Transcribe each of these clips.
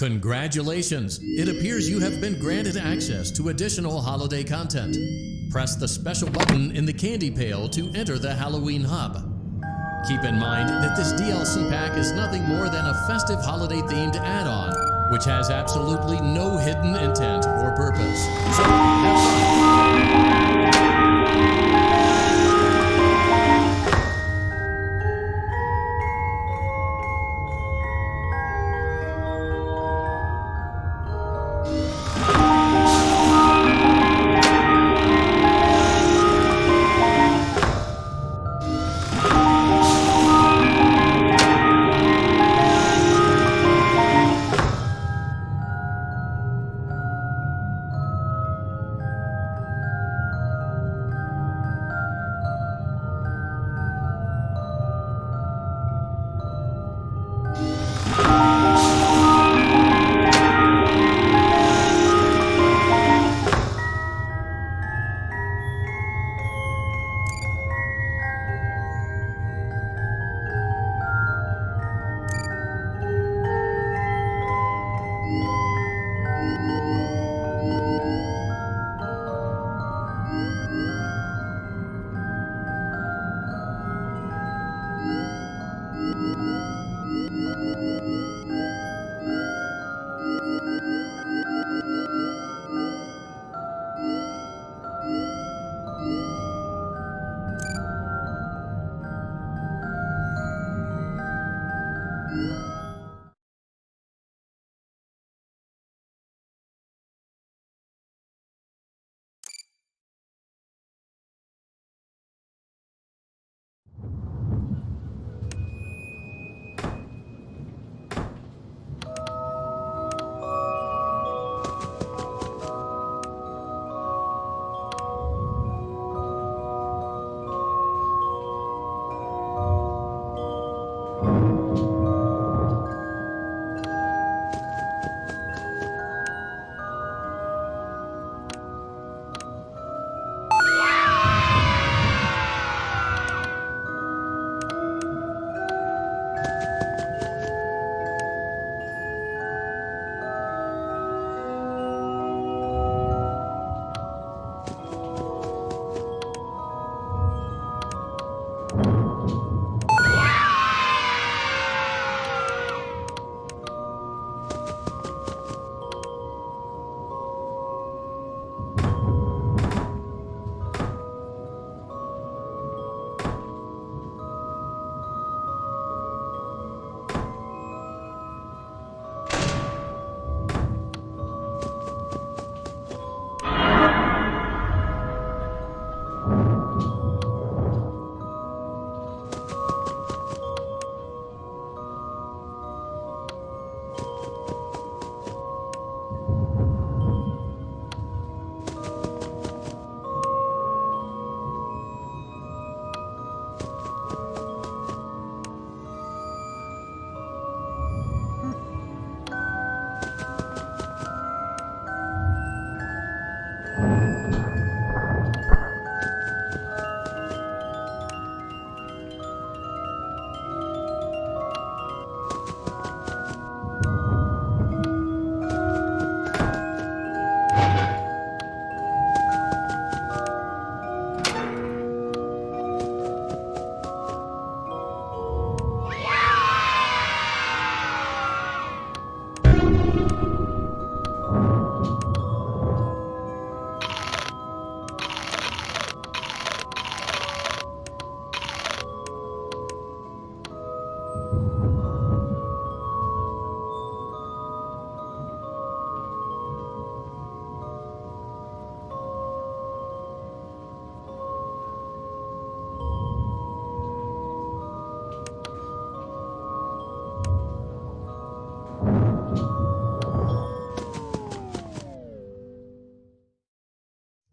Congratulations! It appears you have been granted access to additional holiday content. Press the special button in the candy pail to enter the Halloween hub. Keep in mind that this DLC pack is nothing more than a festive holiday-themed add-on, which has absolutely no hidden intent or purpose. So, have fun!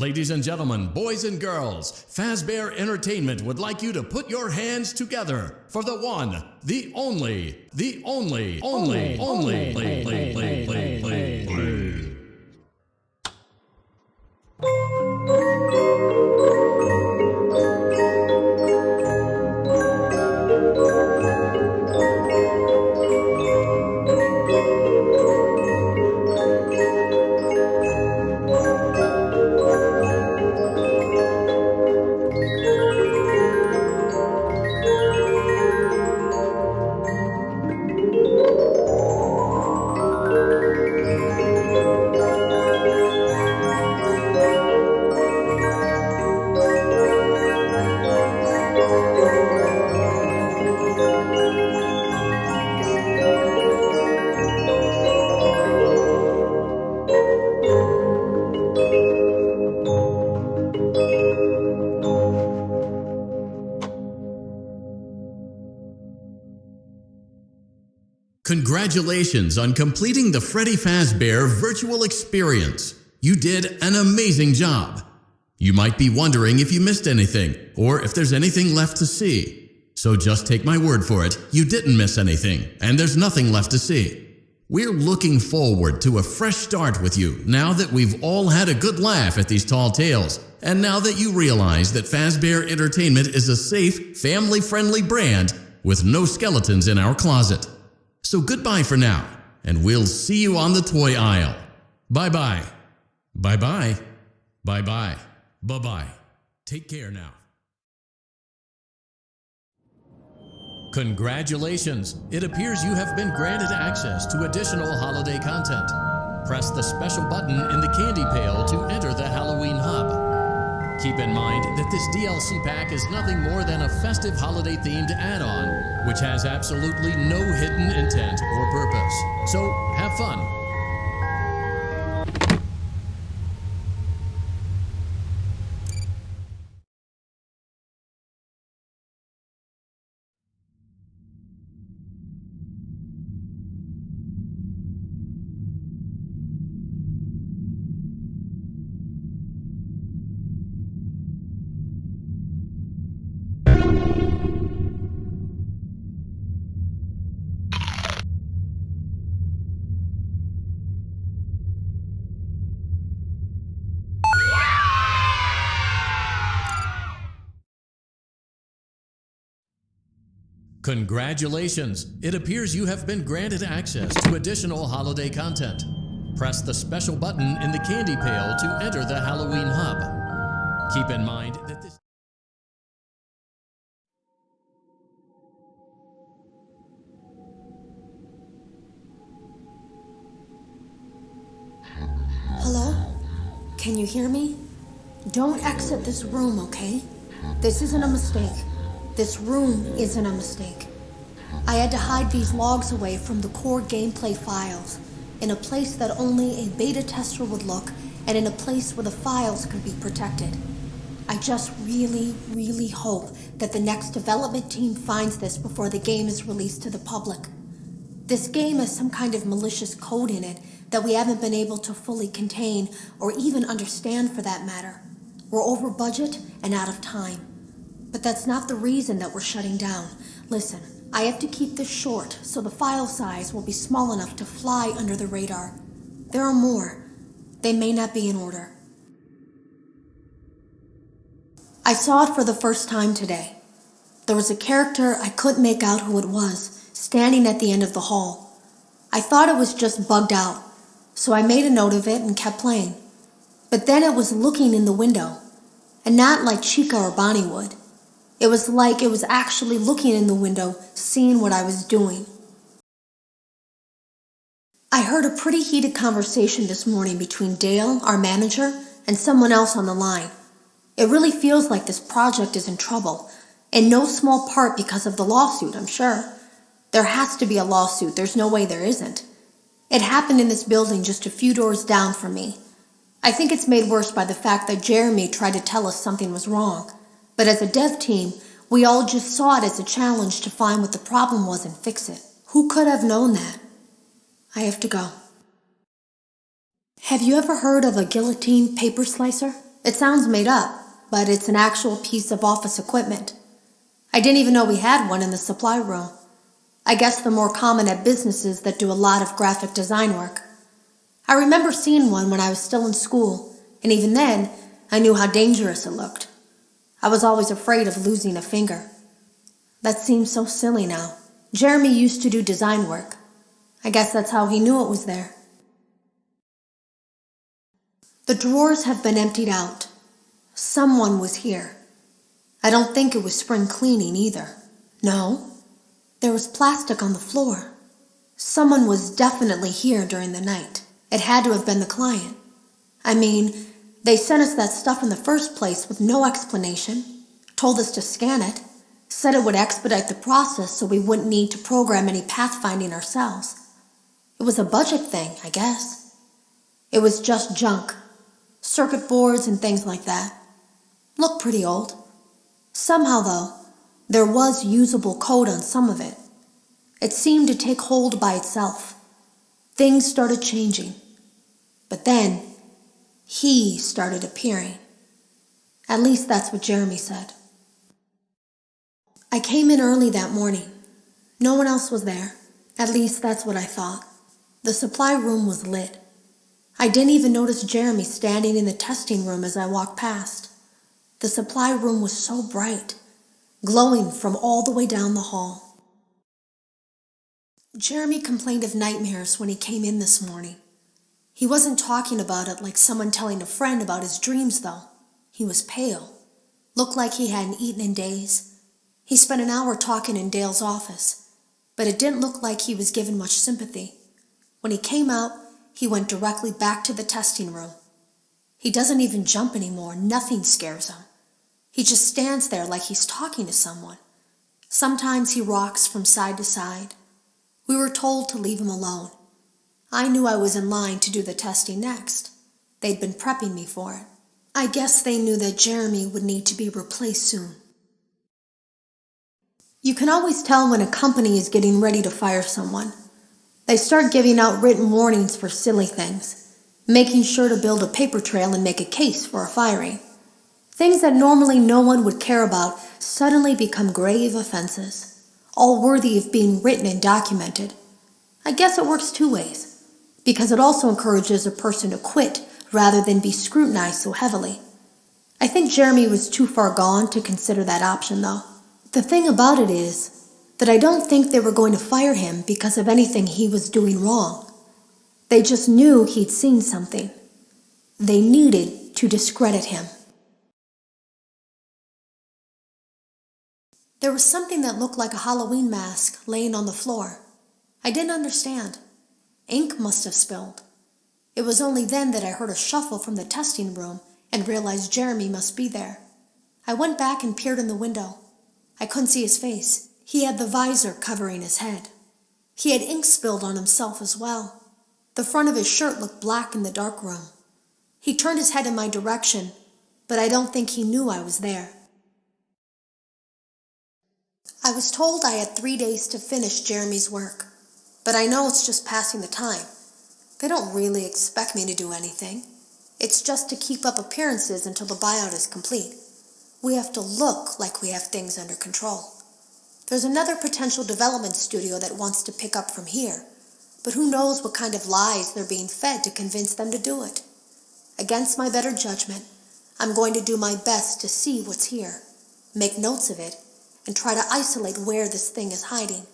Ladies and gentlemen, boys and girls, Fazbear Entertainment would like you to put your hands together for the one, the only, Congratulations on completing the Freddy Fazbear virtual experience. You did an amazing job. You might be wondering if you missed anything, or if there's anything left to see. So just take my word for it, you didn't miss anything, and there's nothing left to see. We're looking forward to a fresh start with you now that we've all had a good laugh at these tall tales, and now that you realize that Fazbear Entertainment is a safe, family-friendly brand with no skeletons in our closet. So goodbye for now, and we'll see you on the toy aisle. Bye-bye. Bye-bye. Bye-bye. Bye-bye. Take care now. Congratulations! It appears you have been granted access to additional holiday content. Press the special button in the candy pail to enter the Halloween hub. Keep in mind that this DLC pack is nothing more than a festive holiday-themed add-on, which has absolutely no hidden intent or purpose. So, have fun! Congratulations! It appears you have been granted access to additional holiday content. Press the special button in the candy pail to enter the Halloween hub. Keep in mind that this... Hello? Can you hear me? Don't exit this room, okay? This isn't a mistake. This room isn't a mistake. I had to hide these logs away from the core gameplay files, in a place that only a beta tester would look, and in a place where the files could be protected. I just really hope that the next development team finds this before the game is released to the public. This game has some kind of malicious code in it that we haven't been able to fully contain, or even understand for that matter. We're over budget and out of time. But that's not the reason that we're shutting down. Listen, I have to keep this short, so the file size will be small enough to fly under the radar. There are more. They may not be in order. I saw it for the first time today. There was a character I couldn't make out who it was, standing at the end of the hall. I thought it was just bugged out, so I made a note of it and kept playing. But then it was looking in the window, and not like Chica or Bonnie would. It was like it was actually looking in the window, seeing what I was doing. I heard a pretty heated conversation this morning between Dale, our manager, and someone else on the line. It really feels like this project is in trouble, in no small part because of the lawsuit, I'm sure. There has to be a lawsuit, there's no way there isn't. It happened in this building just a few doors down from me. I think it's made worse by the fact that Jeremy tried to tell us something was wrong. But as a dev team, we all just saw it as a challenge to find what the problem was and fix it. Who could have known that? I have to go. Have you ever heard of a guillotine paper slicer? It sounds made up, but it's an actual piece of office equipment. I didn't even know we had one in the supply room. I guess they're more common at businesses that do a lot of graphic design work. I remember seeing one when I was still in school, and even then, I knew how dangerous it looked. I was always afraid of losing a finger. That seems so silly now. Jeremy used to do design work. I guess that's how he knew it was there. The drawers have been emptied out. Someone was here. I don't think it was spring cleaning either. No, there was plastic on the floor. Someone was definitely here during the night. It had to have been the client. I mean, they sent us that stuff in the first place with no explanation, told us to scan it, said it would expedite the process so we wouldn't need to program any pathfinding ourselves. It was a budget thing, I guess. It was just junk, circuit boards and things like that. Looked pretty old. Somehow, though, there was usable code on some of it. It seemed to take hold by itself. Things started changing. But then, he started appearing. At least that's what Jeremy said. I came in early that morning. No one else was there. At least that's what I thought. The supply room was lit. I didn't even notice Jeremy standing in the testing room as I walked past. The supply room was so bright, glowing from all the way down the hall. Jeremy complained of nightmares when he came in this morning. He wasn't talking about it like someone telling a friend about his dreams, though. He was pale, looked like he hadn't eaten in days. He spent an hour talking in Dale's office, but it didn't look like he was given much sympathy. When he came out, he went directly back to the testing room. He doesn't even jump anymore. Nothing scares him. He just stands there like he's talking to someone. Sometimes he rocks from side to side. We were told to leave him alone. I knew I was in line to do the testing next. They'd been prepping me for it. I guess they knew that Jeremy would need to be replaced soon. You can always tell when a company is getting ready to fire someone. They start giving out written warnings for silly things, making sure to build a paper trail and make a case for a firing. Things that normally no one would care about suddenly become grave offenses, all worthy of being written and documented. I guess it works two ways, because it also encourages a person to quit rather than be scrutinized so heavily. I think Jeremy was too far gone to consider that option, though. The thing about it is that I don't think they were going to fire him because of anything he was doing wrong. They just knew he'd seen something. They needed to discredit him. There was something that looked like a Halloween mask laying on the floor. I didn't understand. Ink must have spilled. It was only then that I heard a shuffle from the testing room and realized Jeremy must be there. I went back and peered in the window. I couldn't see his face. He had the visor covering his head. He had ink spilled on himself as well. The front of his shirt looked black in the dark room. He turned his head in my direction, but I don't think he knew I was there. I was told I had 3 days to finish Jeremy's work, but I know it's just passing the time. They don't really expect me to do anything. It's just to keep up appearances until the buyout is complete. We have to look like we have things under control. There's another potential development studio that wants to pick up from here, but who knows what kind of lies they're being fed to convince them to do it. Against my better judgment, I'm going to do my best to see what's here, make notes of it, and try to isolate where this thing is hiding.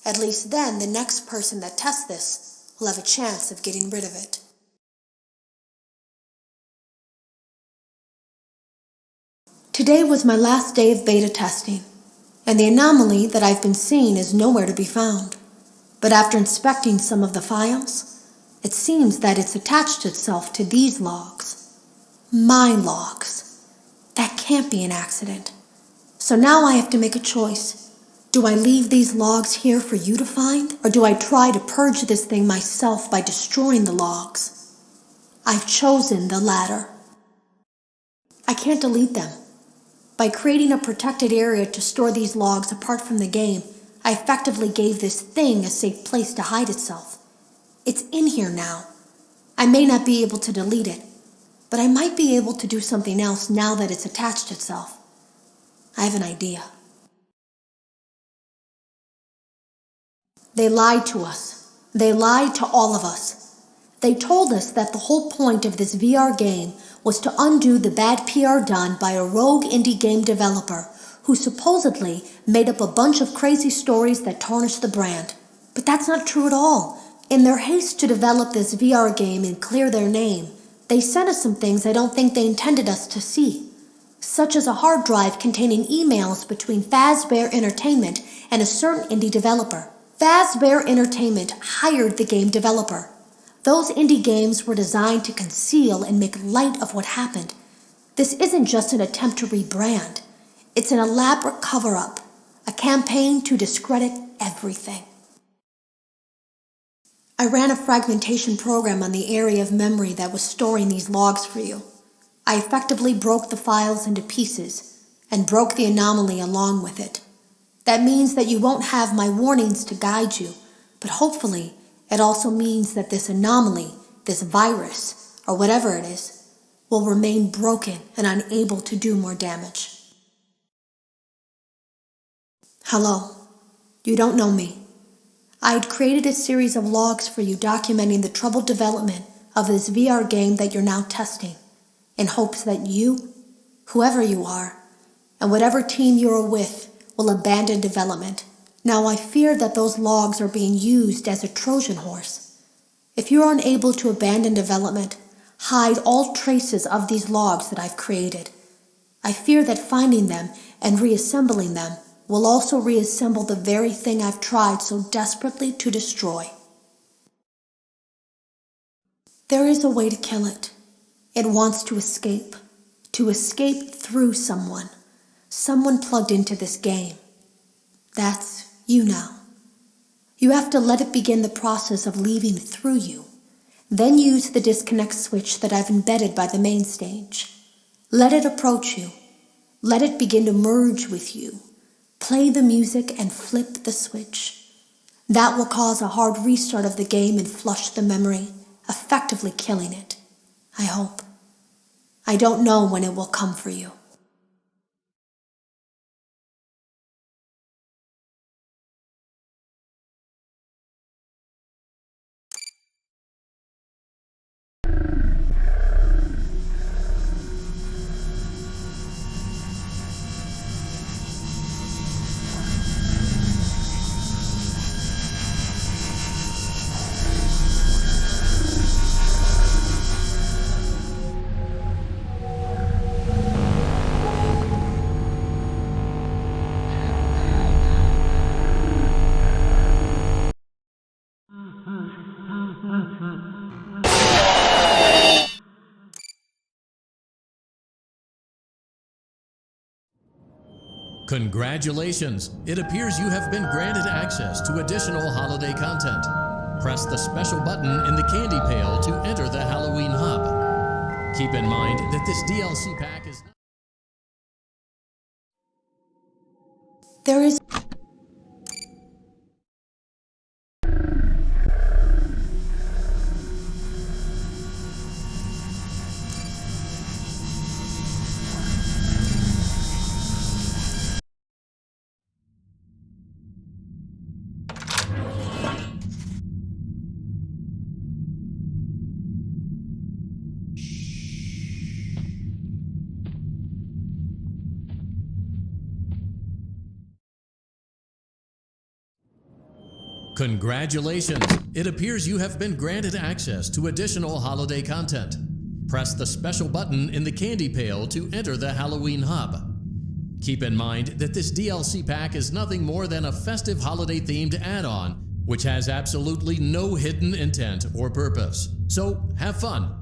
At least then the next person that tests this will have a chance of getting rid of it. Today was my last day of beta testing, and the anomaly that I've been seeing is nowhere to be found. But after inspecting some of the files, it seems that it's attached itself to these logs. My logs. That can't be an accident. So now I have to make a choice. Do I leave these logs here for you to find, or do I try to purge this thing myself by destroying the logs? I've chosen the latter. I can't delete them. By creating a protected area to store these logs apart from the game, I effectively gave this thing a safe place to hide itself. It's in here now. I may not be able to delete it, but I might be able to do something else now that it's attached itself. I have an idea. They lied to us. They lied to all of us. They told us that the whole point of this VR game was to undo the bad PR done by a rogue indie game developer who supposedly made up a bunch of crazy stories that tarnished the brand. But that's not true at all. In their haste to develop this VR game and clear their name, they sent us some things I don't think they intended us to see, such as a hard drive containing emails between Fazbear Entertainment and a certain indie developer. Fazbear Entertainment hired the game developer. Those indie games were designed to conceal and make light of what happened. This isn't just an attempt to rebrand. It's an elaborate cover-up, a campaign to discredit everything. I ran a fragmentation program on the area of memory that was storing these logs for you. I effectively broke the files into pieces and broke the anomaly along with it. That means that you won't have my warnings to guide you, but hopefully it also means that this anomaly, this virus, or whatever it is, will remain broken and unable to do more damage. Hello. You don't know me. I had created a series of logs for you documenting the troubled development of this VR game that you're now testing, in hopes that you, whoever you are, and whatever team you're with, will abandon development. Now I fear that those logs are being used as a Trojan horse. If you're unable to abandon development, hide all traces of these logs that I've created. I fear that finding them and reassembling them will also reassemble the very thing I've tried so desperately to destroy. There is a way to kill it. It wants to escape through someone plugged into this game. That's you now. You have to let it begin the process of leaving through you. Then use the disconnect switch that I've embedded by the main stage. Let it approach you. Let it begin to merge with you. Play the music and flip the switch. That will cause a hard restart of the game and flush the memory, effectively killing it. I hope. I don't know when it will come for you. Congratulations! It appears you have been granted access to additional holiday content. Press the special button in the candy pail to enter the Halloween hub. Keep in mind that this DLC pack is not... There is... Congratulations! It appears you have been granted access to additional holiday content. Press the special button in the candy pail to enter the Halloween hub. Keep in mind that this DLC pack is nothing more than a festive holiday-themed add-on, which has absolutely no hidden intent or purpose. So have fun!